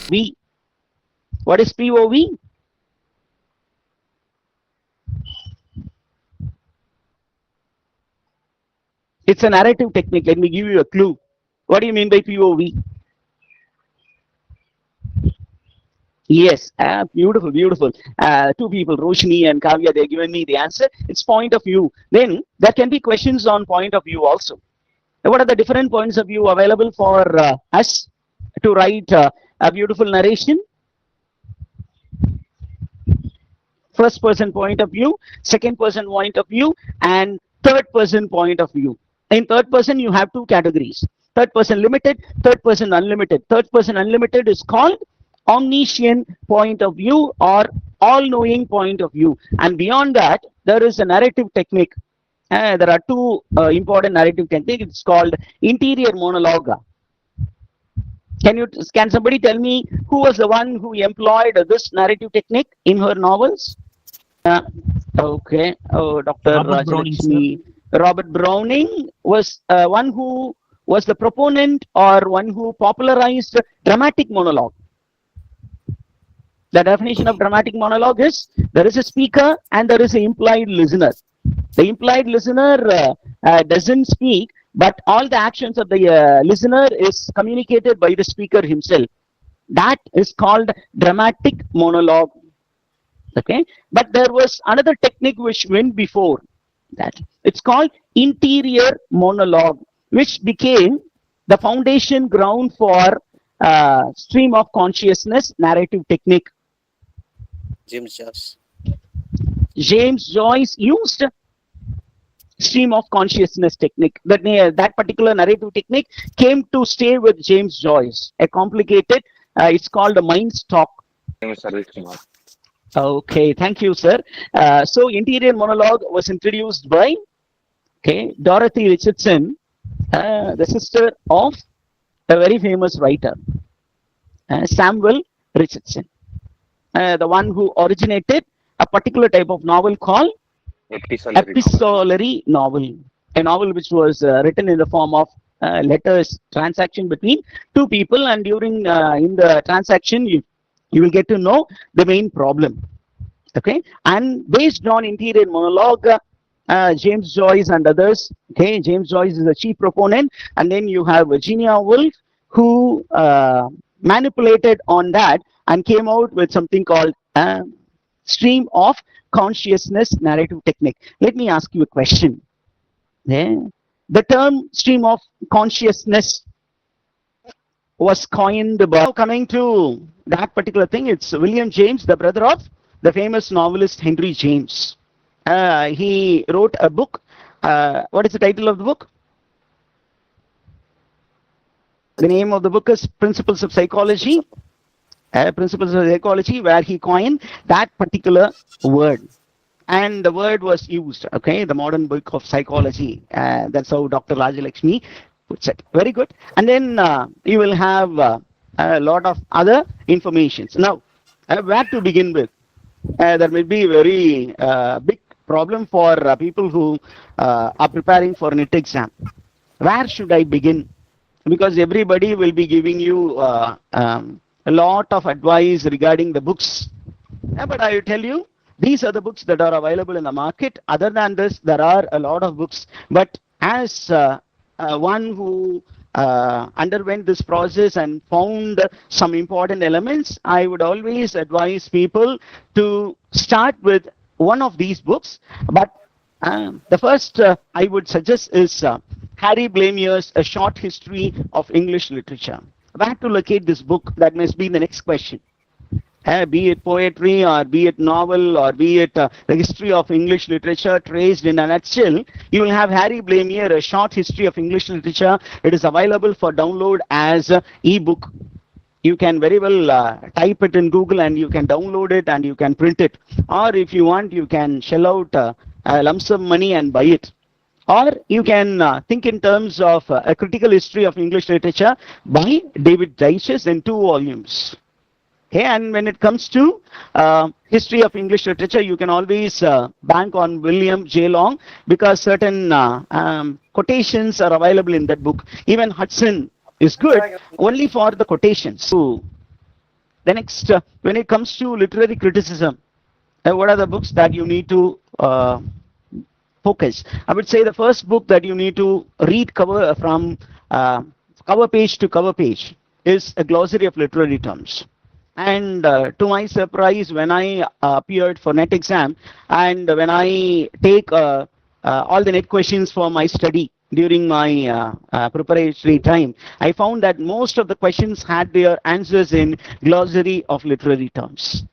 V. What is POV? It's a narrative technique. Let me give you a clue. What do you mean by POV? Yes, beautiful, beautiful. Two people, Roshni and Kavya, they're given me the answer. It's point of view. Then there can be questions on point of view also. What are the different points of view available for us to write a beautiful narration? First person point of view, second person point of view, and third person point of view. In third person, you have two categories. Third person limited, third person unlimited. Third person unlimited is called omniscient point of view or all-knowing point of view. And beyond that, there is a narrative technique. There are two important narrative techniques. It's called interior monologue. Can somebody tell me who was the one who employed this narrative technique in her novels? Okay, Dr. Rajalakshmi. Robert Browning was one who was the proponent or one who popularized dramatic monologue. The definition of dramatic monologue is there is a speaker and there is an implied listener. The implied listener doesn't speak, but all the actions of the listener is communicated by the speaker himself. That is called dramatic monologue. Okay, but there was another technique which went before that. It's called interior monologue, which became the foundation ground for stream of consciousness narrative technique. James Joyce used stream of consciousness technique. That particular narrative technique came to stay with James Joyce. A complicated, it's called a mind stock. Okay, thank you, sir. So interior monologue was introduced by Dorothy Richardson, the sister of a very famous writer, Samuel Richardson, the one who originated a particular type of novel called epistolary novel, a novel which was written in the form of letters, transaction between two people, and during in the transaction you will get to know the main problem. Okay, and based on interior monologue, James Joyce and others. Okay, James Joyce is the chief proponent, and then you have Virginia Woolf who manipulated on that and came out with something called stream of consciousness narrative technique. Let me ask you a question. The term stream of consciousness was coined by, coming to that particular thing, it's William James, the brother of the famous novelist Henry James. He wrote a book. What is the title of the book? The name of the book is Principles of Psychology. Principles of Psychology, where he coined that particular word. And the word was used, okay, the modern book of psychology. That's how Dr. Rajalakshmi puts it. Very good. And then you will have a lot of other informations. Now, where to begin with? There may be a very big problem for people who are preparing for NET exam. Where should I begin? Because everybody will be giving you a lot of advice regarding the books. But I will tell you, these are the books that are available in the market. Other than this, there are a lot of books. But as one who underwent this process and found some important elements, I would always advise people to start with one of these books. But the first I would suggest is Harry Blamier's A Short History of English Literature. Where to locate this book? That must be the next question. Be it poetry or be it novel or be it the history of English literature traced in a nutshell, you will have Harry Blamier, A Short History of English Literature. It is available for download as an e-book. You can very well type it in Google and you can download it and you can print it. Or if you want, you can shell out a lump sum money and buy it. Or you can think in terms of a critical history of English literature by David Dyches in 2 volumes. Okay, and when it comes to history of English literature, you can always bank on William J. Long, because certain quotations are available in that book. Even Hudson is good only for the quotations. So The next, when it comes to literary criticism, what are the books that you need to focus? I would say the first book that you need to read from cover page to cover page is a glossary of literary terms. And to my surprise, when I appeared for net exam and when I take all the net questions for my study during my preparatory time, I found that most of the questions had their answers in glossary of literary terms.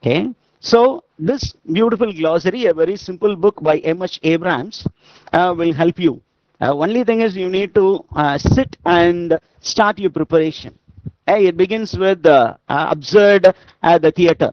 Okay, so this beautiful glossary, a very simple book by M.H. Abrams, will help you. Only thing is you need to sit and start your preparation. It begins with absurd at the theater.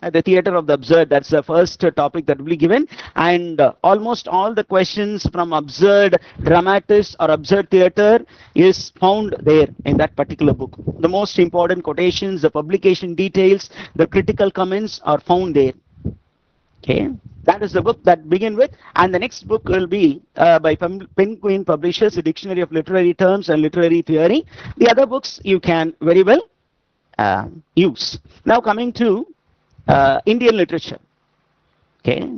At the theater of the absurd, that's the first topic that will be given, and almost all the questions from absurd dramatists or absurd theater is found there in that particular book. The most important quotations, the publication details, the critical comments are found there. Okay, that is the book that begin with, and the next book will be by Penguin Publishers, a dictionary of literary terms and literary theory. The other books you can very well use. Now coming to Indian literature. Okay,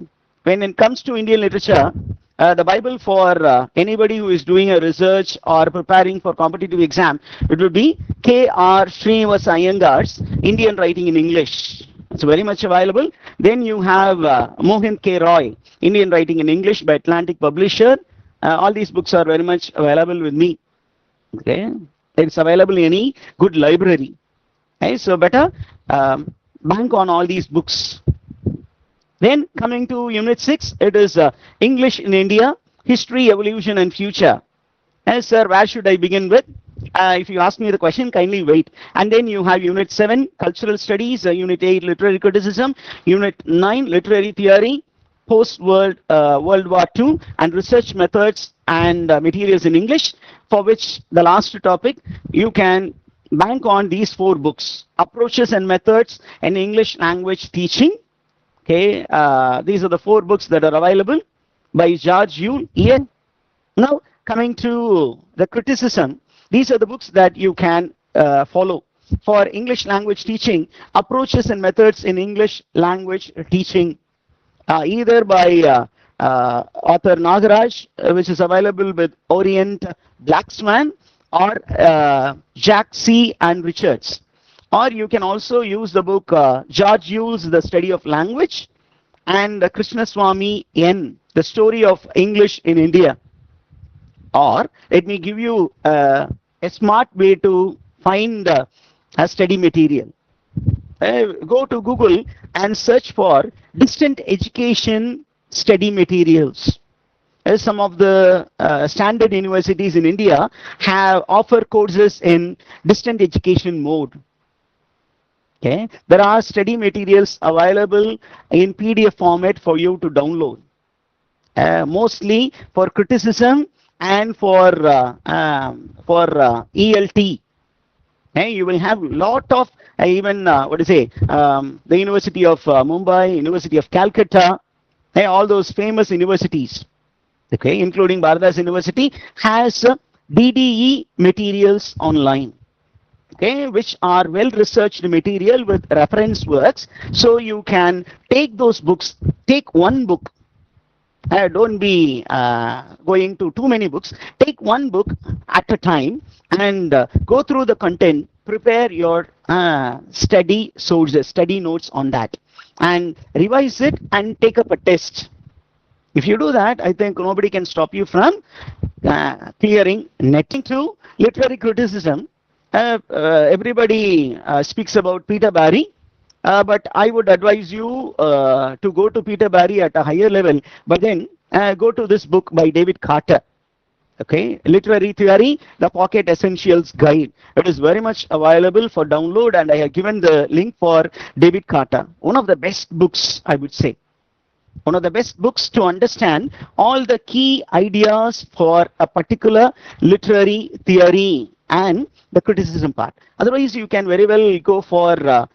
when it comes to Indian literature, the Bible for anybody who is doing a research or preparing for competitive exam, it will be K.R. Srinivasa Iyengar's Indian Writing in English. It's very much available. Then you have Mohan K. Roy, Indian Writing in English by Atlantic Publisher. All these books are very much available with me. Okay, it's available in any good library. Okay, so better bank on all these books. Then coming to Unit 6, it is English in India, History, Evolution and Future. Sir, where should I begin with? If you ask me the question, kindly wait. And then you have Unit 7, Cultural Studies, Unit 8, Literary Criticism, Unit 9, Literary Theory, Post-World World War II, and Research Methods and Materials in English, for which the last topic, you can bank on these 4 books, Approaches and Methods in English Language Teaching. Okay, these are the 4 books that are available by George Yule, Ian. Now, coming to the criticism, these are the books that you can follow for English language teaching, Approaches and Methods in English Language Teaching, either by author Nagaraj, which is available with Orient Blacksman, or Jack C. and Richards. Or you can also use the book George Yule's The Study of Language and Krishnaswamy N., The Story of English in India. Or let me give you a smart way to find a study material. Go to Google and search for distant education study materials. Some of the standard universities in India have offer courses in distant education mode. Okay, there are study materials available in PDF format for you to download, mostly for criticism and for ELT. You will have lot of even the University of Mumbai, University of Calcutta, all those famous universities, okay, including Bharadas University, has DDE materials online. Okay, which are well researched material with reference works. So you can take those books, take one book. Don't be going to too many books. Take one book at a time and go through the content, prepare your study sources, study notes on that, and revise it and take up a test. If you do that, I think nobody can stop you from clearing netting. To literary criticism, everybody speaks about Peter Barry, but I would advise you to go to Peter Barry at a higher level, but then go to this book by David Carter. Okay, Literary Theory, The Pocket Essentials Guide. It is very much available for download, and I have given the link for David Carter. One of the best books, I would say. One of the best books to understand all the key ideas for a particular literary theory and the criticism part. Otherwise, you can very well go for a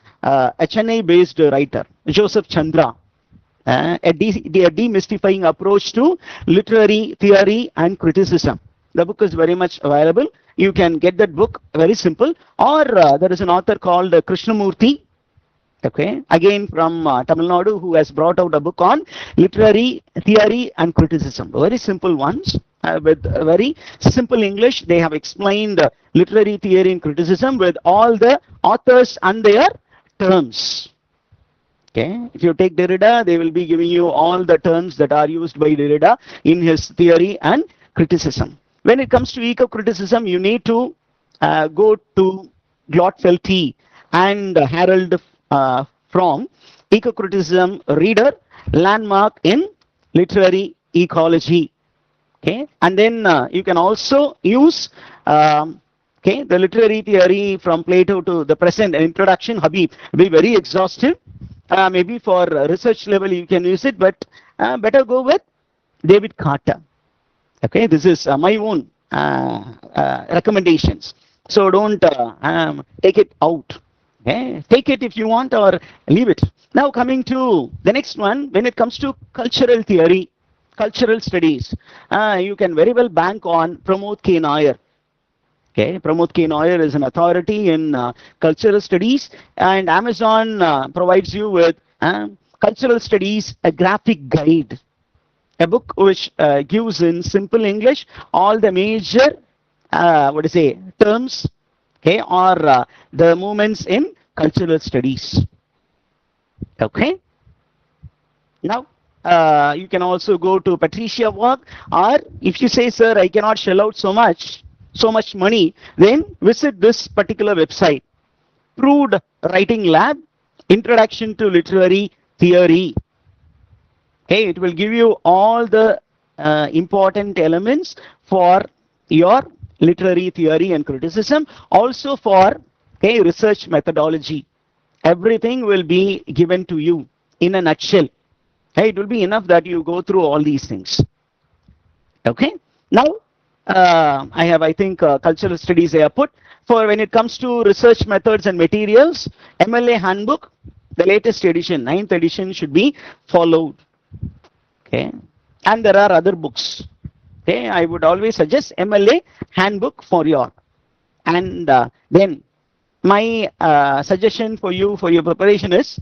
Chennai-based writer, Joseph Chandra, a demystifying approach to literary theory and criticism. The book is very much available. You can get that book, very simple. Or there is an author called Krishnamurthy, okay, again from Tamil Nadu, who has brought out a book on literary theory and criticism. Very simple ones. With very simple English, they have explained literary theory and criticism with all the authors and their terms. Okay, if you take Derrida, they will be giving you all the terms that are used by Derrida in his theory and criticism. When it comes to eco-criticism, you need to go to Glotfelty and Harold from Eco-Criticism Reader, Landmark in Literary Ecology. Okay, and then you can also use okay, the literary theory from Plato to the present, an introduction, Habib, will be very exhaustive. Maybe for research level you can use it, but better go with David Carter. Okay, this is my own recommendations. So don't take it out. Okay, take it if you want or leave it. Now coming to the next one, when it comes to cultural theory, cultural studies, you can very well bank on Pramod K. Nair. Okay, Pramod K. Nair is an authority in cultural studies, and Amazon provides you with cultural studies, a graphic guide, a book which gives in simple English all the major, terms, okay, or the movements in cultural studies. Okay. Now, you can also go to Patricia work, or if you say, sir, I cannot shell out so much money, then visit this particular website, Proved Writing Lab, Introduction to Literary Theory. Okay, it will give you all the important elements for your literary theory and criticism, also for research methodology. Everything will be given to you in a nutshell. Hey, it will be enough that you go through all these things. Okay, now I think cultural studies I have put. For when it comes to research methods and materials, MLA handbook, the latest edition, 9th edition, should be followed. Okay, and there are other books. Okay, I would always suggest MLA handbook for your. And then my suggestion for you for your preparation is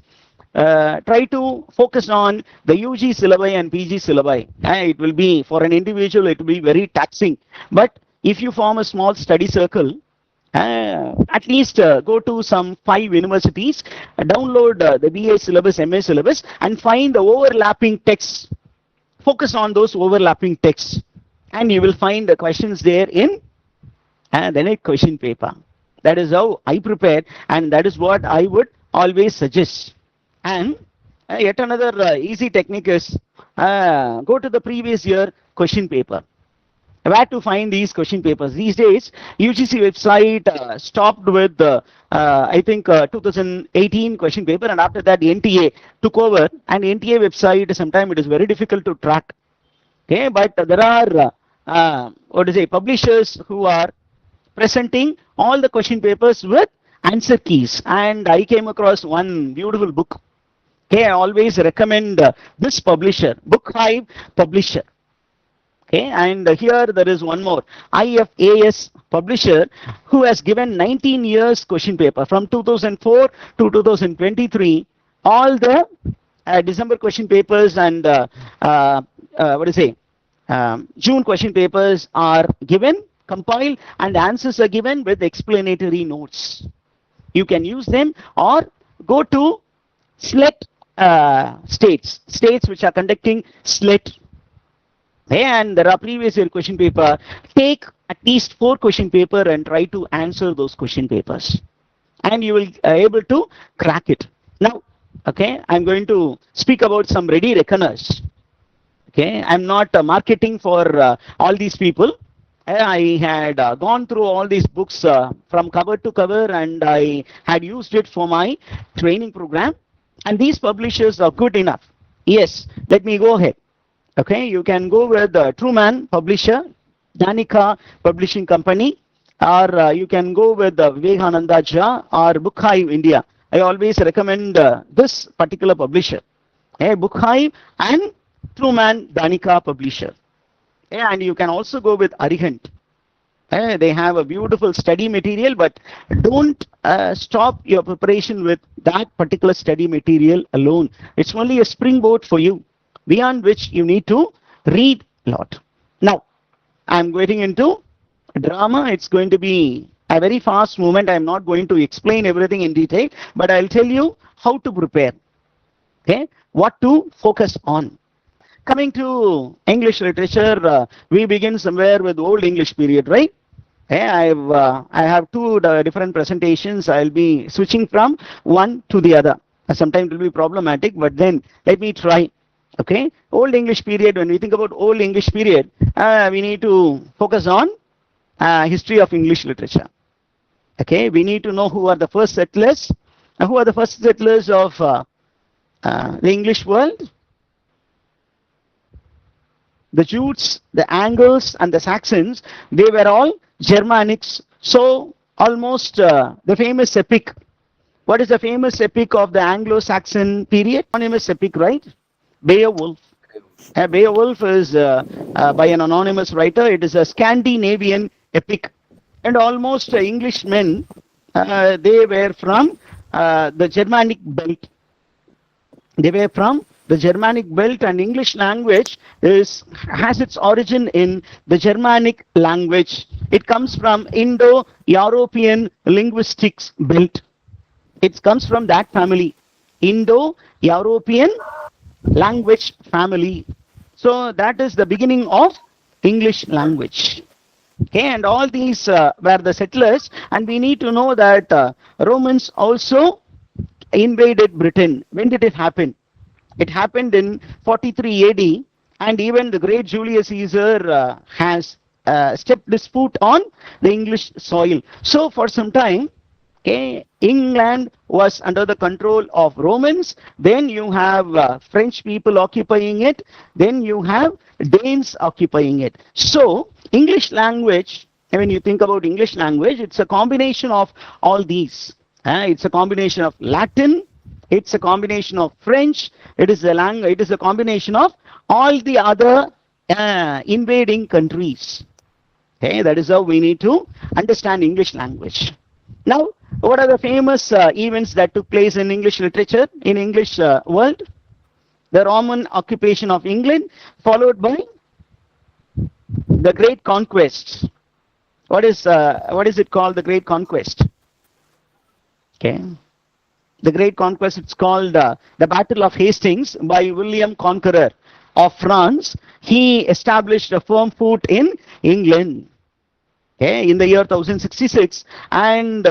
try to focus on the UG syllabi and PG syllabi. It will be, for an individual, it will be very taxing. But if you form a small study circle, at least go to some 5 universities, download the BA syllabus, MA syllabus, and find the overlapping texts. Focus on those overlapping texts, and you will find the questions there in the next question paper. That is how I prepared, and that is what I would always suggest. And yet another easy technique is go to the previous year question paper. Where to find these question papers? These days, UGC website stopped with I think 2018 question paper, and after that NTA took over, and NTA website sometimes it is very difficult to track. Okay, but there are publishers who are presenting all the question papers with answer keys, and I came across one beautiful book. Okay, I always recommend this publisher, Book Hive Publisher. Okay, and here there is one more, IFAS publisher, who has given 19 years question paper from 2004 to 2023. All the December question papers and June question papers are given, compiled, and answers are given with explanatory notes. You can use them or go to SLET states which are conducting SLET. And there are previous year question paper. Take at least 4 question paper and try to answer those question papers, and you will able to crack it. Now, okay, I'm going to speak about some ready reckoners. Okay, I'm not marketing for all these people. I had gone through all these books from cover to cover, and I had used it for my training program. And these publishers are good enough. Yes, let me go ahead. Okay, you can go with Truman Publisher, Danica Publishing Company, or you can go with Vivekananda Jha or Book Hive India. I always recommend this particular publisher, Book Hive and Truman Danica Publisher. And you can also go with Arihant. They have a beautiful study material, but don't stop your preparation with that particular study material alone. It's only a springboard for you, beyond which you need to read a lot. Now, I'm getting into drama. It's going to be a very fast movement. I'm not going to explain everything in detail, but I'll tell you how to prepare. Okay, what to focus on. Coming to English literature, we begin somewhere with Old English period, right? I have two different presentations. I'll be switching from one to the other. Sometimes it will be problematic, but then let me try. Okay, Old English period. When we think about Old English period, we need to focus on history of English literature. Okay, we need to know who are the first settlers. Who are the first settlers of the English world? The Jutes, the Angles, and the Saxons, they were all Germanics. So almost the famous epic. What is the famous epic of the Anglo-Saxon period? Anonymous epic, right? Beowulf. Beowulf is by an anonymous writer. It is a Scandinavian epic. And almost Englishmen, they were from the Germanic belt. They were from the Germanic belt, and English language has its origin in the Germanic language. It comes from Indo-European linguistics belt. It comes from that family, Indo-European language family. So that is the beginning of English language. Okay, and all these were the settlers, and we need to know that Romans also invaded Britain. When did it happen? It happened in 43 AD, and even the great Julius Caesar has stepped his foot on the English soil. So for some time, okay, England was under the control of Romans. Then you have French people occupying it. Then you have Danes occupying it. So English language, when you think about English language, it's a combination of all these. It's a combination of Latin. It's a combination of French. It is a combination of all the other invading countries. Okay, that is how we need to understand English language. Now, what are the famous events that took place in English literature, in English world? The Roman occupation of England, followed by the Great Conquest. What is it called? The Great Conquest. Okay. The Great Conquest, it's called the Battle of Hastings by William Conqueror of France. He established a firm foot in England, okay, in the year 1066, and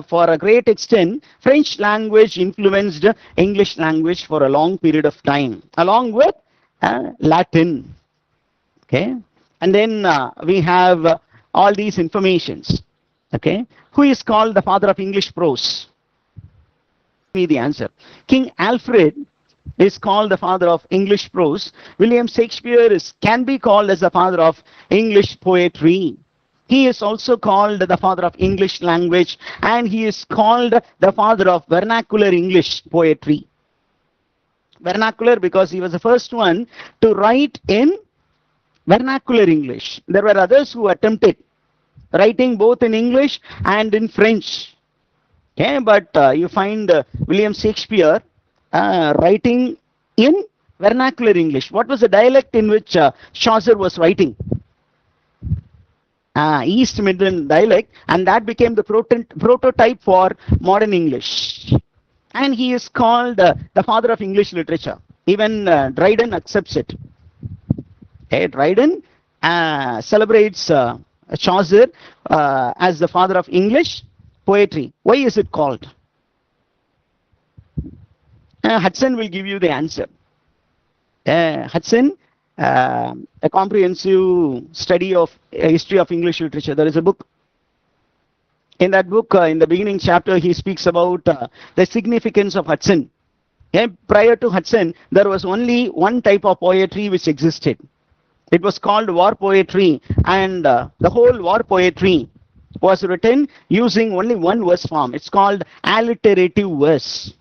for a great extent, French language influenced English language for a long period of time, along with Latin. Okay, and then we have all these informations. Okay, who is called the father of English prose? Me the answer. King Alfred is called the father of English prose. William Shakespeare can be called as the father of English poetry. He is also called the father of English language, and he is called the father of vernacular English poetry. Vernacular because he was the first one to write in vernacular English. There were others who attempted writing both in English and in French. Okay, but you find William Shakespeare writing in vernacular English. What was the dialect in which Chaucer was writing? East Midland dialect, and that became the prototype for modern English. And he is called the father of English literature. Even Dryden accepts it. Okay, Dryden celebrates Chaucer as the father of English poetry. Why is it called? Hudson will give you the answer. Hudson, a comprehensive study of history of English literature. There is a book. In that book, in the beginning chapter, he speaks about the significance of Hudson. Prior to Hudson, there was only one type of poetry which existed. It was called war poetry, and the whole war poetry was written using only one verse form. It's called alliterative verse.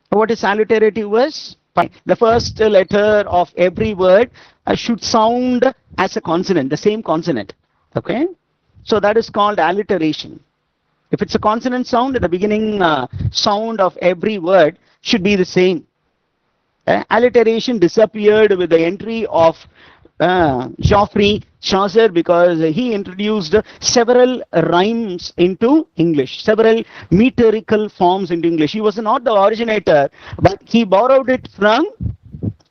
What is alliterative verse? The first letter of every word should sound as a consonant, the same consonant. Okay, so that is called alliteration. If it's a consonant sound, the beginning sound of every word should be the same. Alliteration disappeared with the entry of Geoffrey Chaucer, because he introduced several rhymes into English, several metrical forms into English. He was not the originator, but he borrowed it from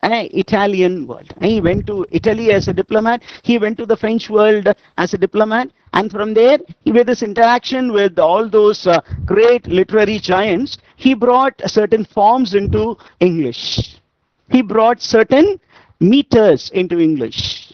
an Italian world. He went to Italy as a diplomat. He went to the French world as a diplomat. And from there, with this interaction with all those great literary giants, he brought certain forms into English. He brought certain meters into English.